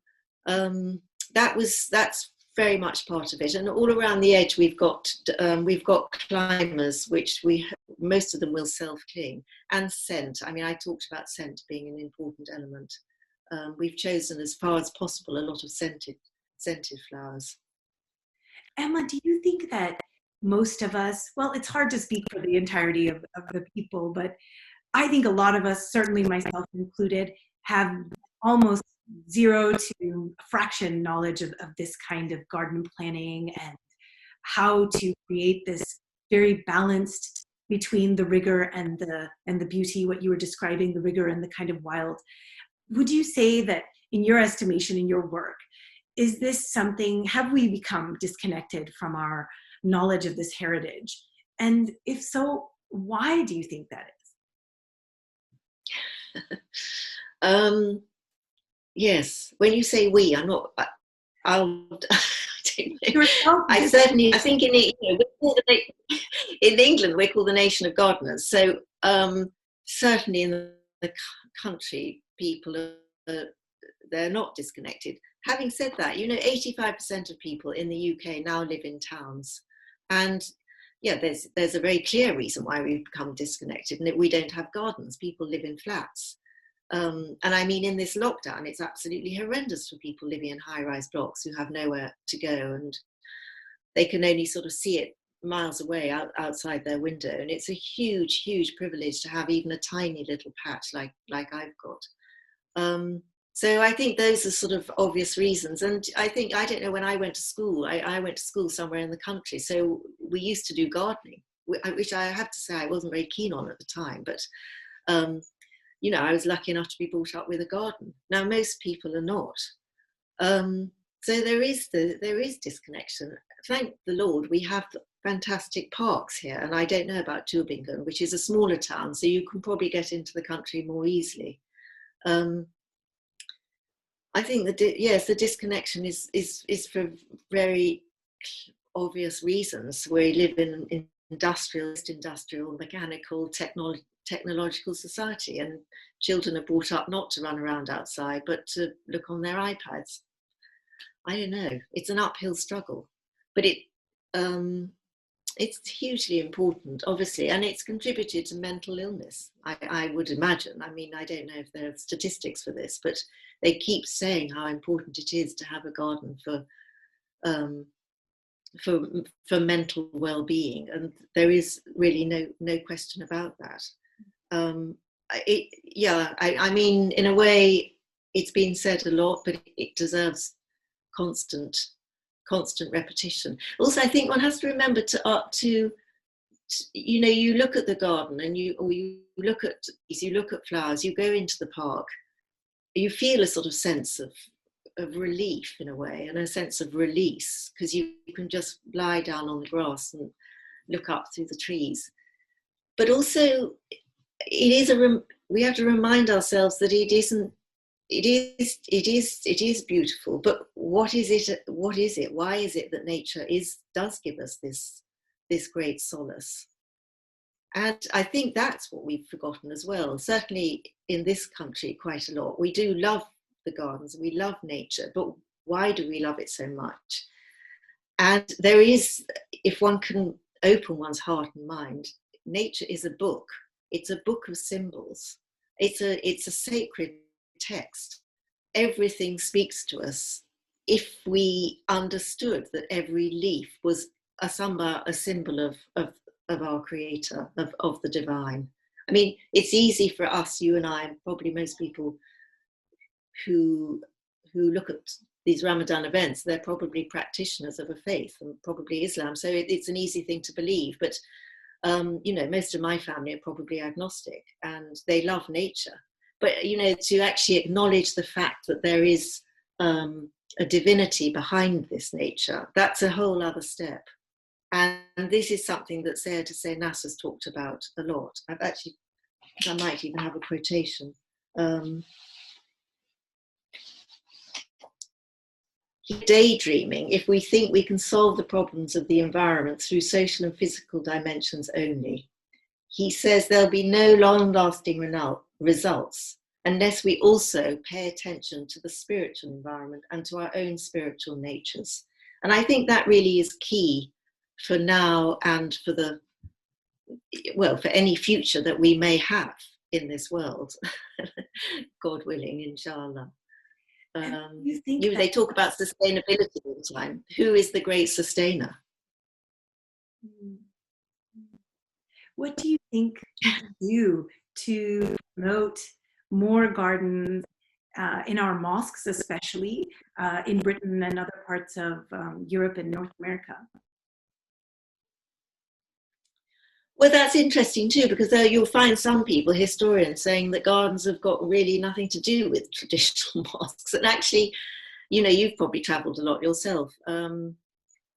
that's very much part of it. And all around the edge we've got climbers, which most of them will self-cling, and scent. I mean, I talked about scent being an important element. We've chosen, as far as possible, a lot of scented flowers. Emma, do you think that most of us, well, it's hard to speak for the entirety of the people, but I think a lot of us, certainly myself included, have almost zero to fraction knowledge of this kind of garden planning and how to create this very balanced between the rigor and the beauty, what you were describing, the rigor and the kind of wild. Would you say that, in your estimation, in your work, is this something, have we become disconnected from our knowledge of this heritage? And if so, why do you think that is? Yes, when you say we, I'm not, I'll, I think in England we're called the nation of gardeners. So certainly in the country, people are they're not disconnected. Having said that, 85% of people in the UK now live in towns, and yeah, there's a very clear reason why we've become disconnected, and we don't have gardens. People live in flats. And I mean, in this lockdown, it's absolutely horrendous for people living in high-rise blocks who have nowhere to go, and they can only sort of see it miles away outside their window. And it's a huge, huge privilege to have even a tiny little patch like I've got. So I think those are sort of obvious reasons. And I think, I don't know, when I went to school, I went to school somewhere in the country. So we used to do gardening, which I have to say I wasn't very keen on at the time. But, I was lucky enough to be brought up with a garden. Now, most people are not. So there is disconnection. Thank the Lord, we have fantastic parks here. And I don't know about Tübingen, which is a smaller town, so you can probably get into the country more easily. I think the disconnection is for very obvious reasons. We live in industrial, mechanical, technological society, and children are brought up not to run around outside, but to look on their iPads. I don't know. It's an uphill struggle, but it's hugely important, obviously, and it's contributed to mental illness, I would imagine. I mean, I don't know if there are statistics for this, but they keep saying how important it is to have a garden for mental well-being, and there is really no question about that. I mean, in a way, it's been said a lot, but it deserves constant repetition. Also, I think one has to remember to you look at the garden and you look at flowers, you go into the park, you feel a sort of sense of relief in a way, and a sense of release, because you can just lie down on the grass and look up through the trees. But also, we have to remind ourselves that it is beautiful, but what is it? Why is it that nature does give us this great solace? And I think that's what we've forgotten as well. Certainly in this country, quite a lot. We do love the gardens, we love nature, but why do we love it so much? And there is, if one can open one's heart and mind, nature is a book. It's a book of symbols. It's a sacred text. Everything speaks to us if we understood that every leaf was a symbol of our creator, of the divine. I mean, it's easy for us, you and I, and probably most people who look at these Ramadan events, they're probably practitioners of a faith, and probably Islam, so it's an easy thing to believe. But most of my family are probably agnostic, and they love nature. But to actually acknowledge the fact that there is a divinity behind this nature, that's a whole other step. And this is something that Sayyidah Hussein Nasr has talked about a lot. I might even have a quotation. Daydreaming, if we think we can solve the problems of the environment through social and physical dimensions only. He says there'll be no long-lasting results unless we also pay attention to the spiritual environment and to our own spiritual natures. And I think that really is key for now and for for any future that we may have in this world, God willing, inshallah. They talk about sustainability all the time. Who is the great sustainer? What do you think we can do to promote more gardens in our mosques, especially in Britain and other parts of Europe and North America? Well, that's interesting too, because you'll find some people, historians, saying that gardens have got really nothing to do with traditional mosques. And actually, you've probably travelled a lot yourself.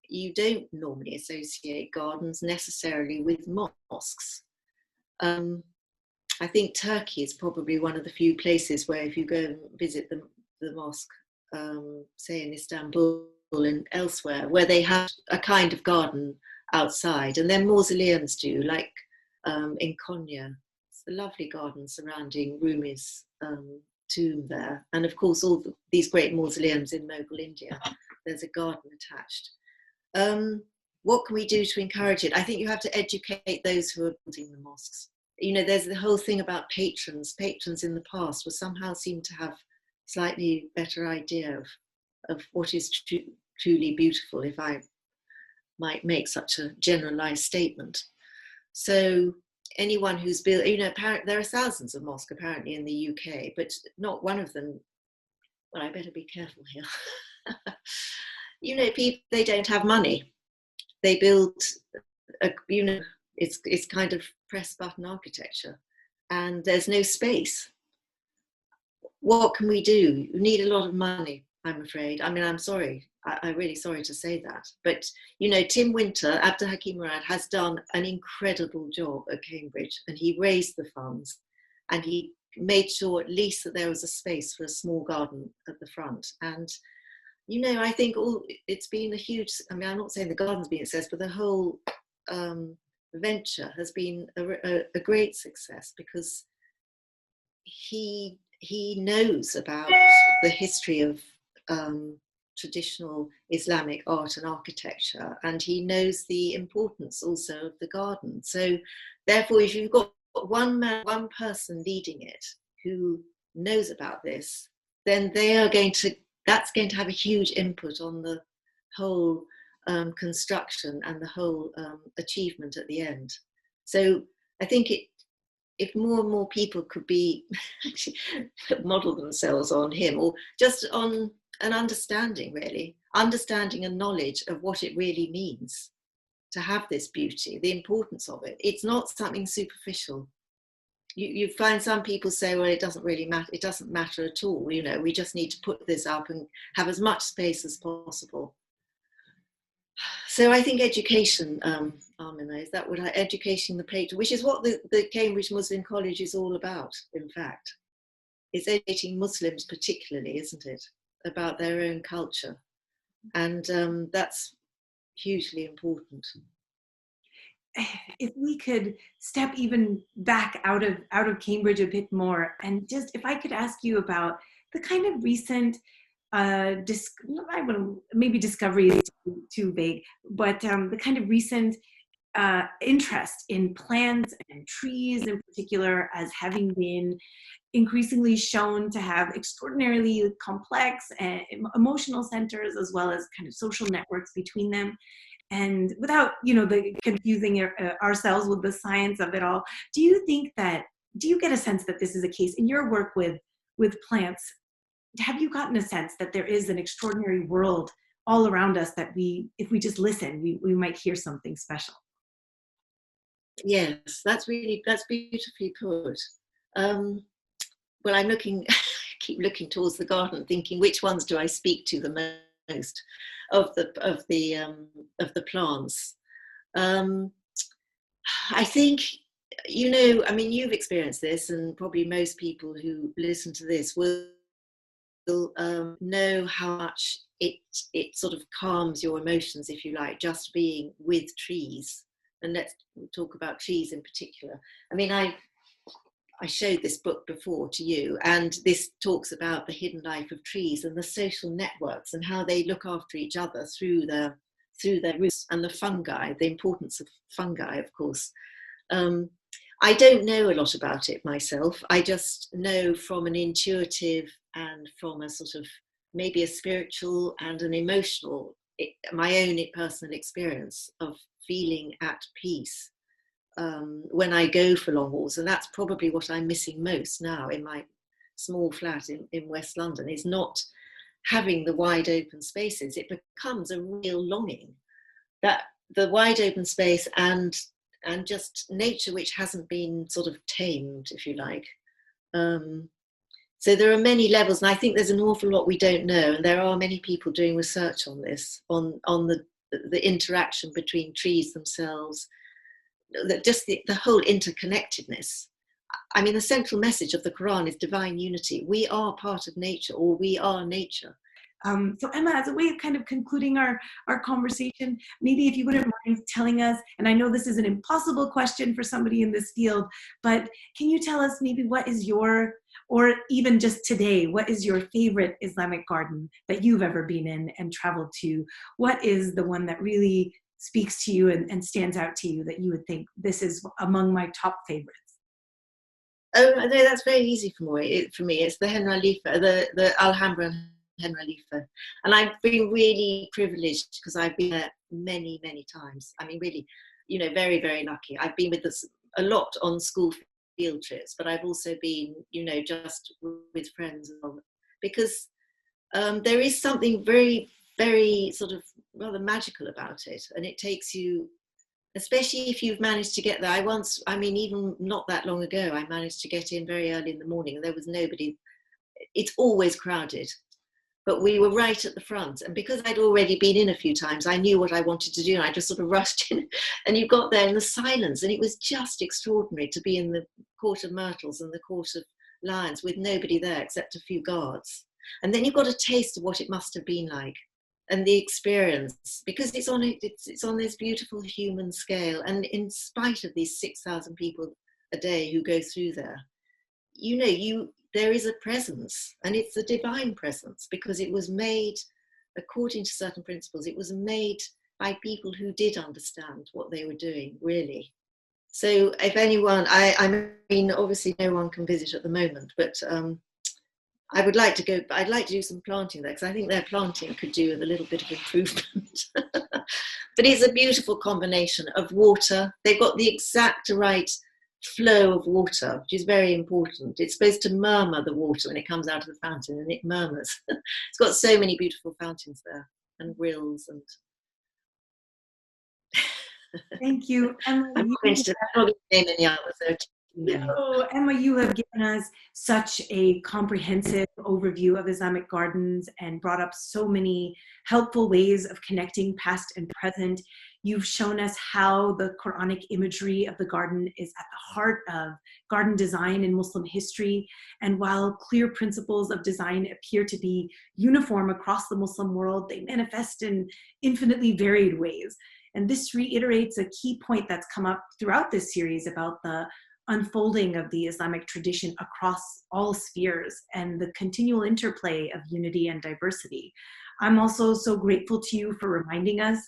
You don't normally associate gardens necessarily with mosques. I think Turkey is probably one of the few places where if you go and visit the mosque, say in Istanbul and elsewhere, where they have a kind of garden outside, and then mausoleums do, like in Konya. It's a lovely garden surrounding Rumi's tomb there. And of course, these great mausoleums in Mughal India, there's a garden attached. What can we do to encourage it? I think you have to educate those who are building the mosques. You know, there's the whole thing about patrons. Patrons in the past will somehow seem to have slightly better idea of what is truly beautiful, if I might make such a generalized statement. So anyone who's built, you know, there are thousands of mosques apparently in the UK, but not one of them, well, I better be careful here. You know, people, they don't have money. They build, you know, it's kind of press button architecture, and there's no space. What can we do? You need a lot of money, I'm afraid. I mean, I'm sorry. I'm really sorry to say that. But, you know, Tim Winter, Abdul Hakim Murad, has done an incredible job at Cambridge, and he raised the funds and he made sure at least that there was a space for a small garden at the front. And, you know, I think it's been a huge, I mean, I'm not saying the garden's been a success, but the whole venture has been a great success, because he knows about the history of traditional Islamic art and architecture, and he knows the importance also of the garden. So therefore, if you've got one person leading it who knows about this, then that's going to have a huge input on the whole construction and the whole achievement at the end. So I think if more and more people could be actually model themselves on him, or just on an understanding and knowledge of what it really means to have this beauty, the importance of it. It's not something superficial. You find some people say, well, it doesn't really matter. It doesn't matter at all. You know, we just need to put this up and have as much space as possible. So I think education, Amina, is that what educating the patron, which is what the Cambridge Muslim College is all about, in fact. It's educating Muslims particularly, isn't it, about their own culture. And that's hugely important. If we could step even back out of Cambridge a bit more, and just if I could ask you about the kind of recent maybe discovery is too vague, but the kind of recent interest in plants and trees in particular as having been increasingly shown to have extraordinarily complex and emotional centers, as well as kind of social networks between them. And without, you know, confusing ourselves with the science of it all, do you get a sense that this is a case in your work with plants? Have you gotten a sense that there is an extraordinary world all around us that if we just listen, we might hear something special? Yes, that's beautifully put. Well, I'm keep looking towards the garden, thinking which ones do I speak to the most of the plants. I think, you know, I mean, you've experienced this, and probably most people who listen to this will know how much it sort of calms your emotions, if you like, just being with trees. And let's talk about trees in particular. I mean, I showed this book before to you, and this talks about the hidden life of trees and the social networks and how they look after each other through their roots, and the fungi, the importance of fungi, of course. I don't know a lot about it myself. I just know from an intuitive and from a sort of maybe a spiritual and an emotional, my own personal experience of feeling at peace when I go for long walks. And that's probably what I'm missing most now in my small flat in West London, is not having the wide open spaces. It becomes a real longing, that the wide open space and just nature which hasn't been sort of tamed, if you like. So there are many levels, and I think there's an awful lot we don't know, and there are many people doing research on this, on the interaction between trees themselves, just the whole interconnectedness. I mean, the central message of the Qur'an is divine unity. We are part of nature, or we are nature. So Emma, as a way of kind of concluding our conversation, maybe if you wouldn't mind telling us, and I know this is an impossible question for somebody in this field, but can you tell us maybe what is your or even just today, what is your favorite Islamic garden that you've ever been in and traveled to? What is the one that really speaks to you and stands out to you that you would think this is among my top favorites? Oh no, that's very easy for me. It's the Henry Khalifa, the Alhambra and Henry Khalifa, and I've been really privileged because I've been there many, many times. I mean, really, very, very lucky. I've been with this a lot on school field trips, but I've also been, just with friends, because there is something very, very sort of rather magical about it, and it takes you. Especially if you've managed to get there. Even not that long ago, I managed to get in very early in the morning and there was nobody. It's always crowded, but we were right at the front. And because I'd already been in a few times, I knew what I wanted to do. And I just sort of rushed in and you got there in the silence. And it was just extraordinary to be in the Court of Myrtles and the Court of Lions with nobody there except a few guards. And then you got a taste of what it must have been like. And the experience, because it's on this beautiful human scale, and in spite of these 6,000 people a day who go through there, there is a presence, and it's a divine presence because it was made according to certain principles. It was made by people who did understand what they were doing, really. So, if anyone, I mean, obviously, no one can visit at the moment, but I would like to go, but I'd like to do some planting there because I think their planting could do with a little bit of improvement. But it's a beautiful combination of water. They've got the exact right flow of water, which is very important. It's supposed to murmur, the water, when it comes out of the fountain, and it murmurs. It's got so many beautiful fountains there and rills. And Thank you, Emma. I'm not going to name any others. No, Emma, you have given us such a comprehensive overview of Islamic gardens and brought up so many helpful ways of connecting past and present. You've shown us how the Quranic imagery of the garden is at the heart of garden design in Muslim history. And while clear principles of design appear to be uniform across the Muslim world, they manifest in infinitely varied ways. And this reiterates a key point that's come up throughout this series about the unfolding of the Islamic tradition across all spheres and the continual interplay of unity and diversity. I'm also so grateful to you for reminding us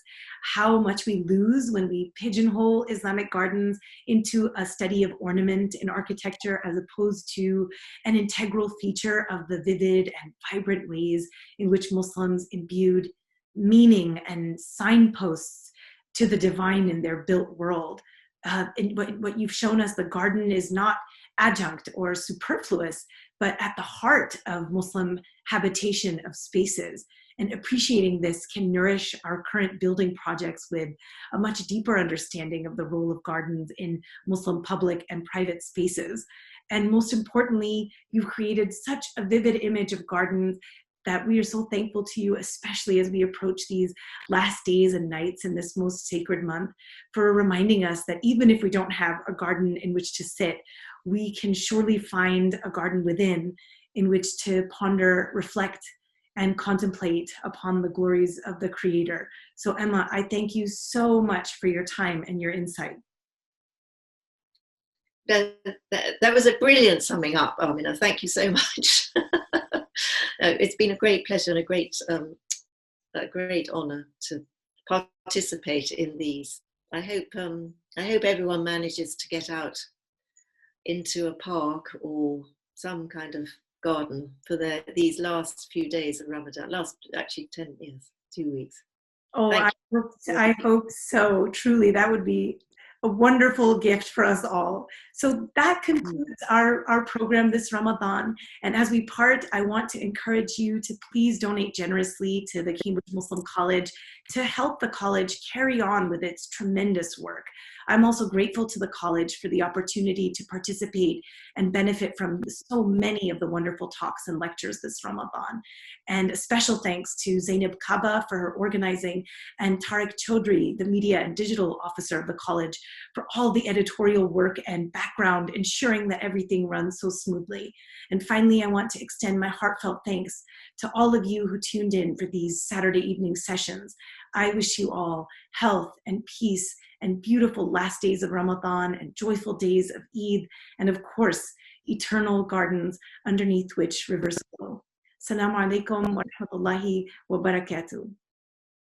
how much we lose when we pigeonhole Islamic gardens into a study of ornament and architecture as opposed to an integral feature of the vivid and vibrant ways in which Muslims imbued meaning and signposts to the divine in their built world. And what you've shown us, the garden is not adjunct or superfluous, but at the heart of Muslim habitation of spaces. And appreciating this can nourish our current building projects with a much deeper understanding of the role of gardens in Muslim public and private spaces. And most importantly, you've created such a vivid image of gardens that we are so thankful to you, especially as we approach these last days and nights in this most sacred month, for reminding us that even if we don't have a garden in which to sit, we can surely find a garden within in which to ponder, reflect, and contemplate upon the glories of the Creator. So Emma, I thank you so much for your time and your insight. That was a brilliant summing up, Amina. Thank you so much. It's been a great pleasure and a great honour to participate in these. I hope everyone manages to get out into a park or some kind of garden for these last few days of Ramadan. Actually 10 years, 2 weeks. Oh, I hope so. Truly, that would be a wonderful gift for us all. So that concludes our program this Ramadan. And as we part, I want to encourage you to please donate generously to the Cambridge Muslim College to help the college carry on with its tremendous work. I'm also grateful to the college for the opportunity to participate and benefit from so many of the wonderful talks and lectures this Ramadan. And a special thanks to Zainab Kaba for her organizing and Tariq Chaudhry, the media and digital officer of the college, for all the editorial work and background, ensuring that everything runs so smoothly. And finally, I want to extend my heartfelt thanks to all of you who tuned in for these Saturday evening sessions. I wish you all health and peace and beautiful last days of Ramadan and joyful days of Eid, and of course, eternal gardens underneath which rivers flow. Assalamu alaikum wa rahmatullahi wa barakatuh.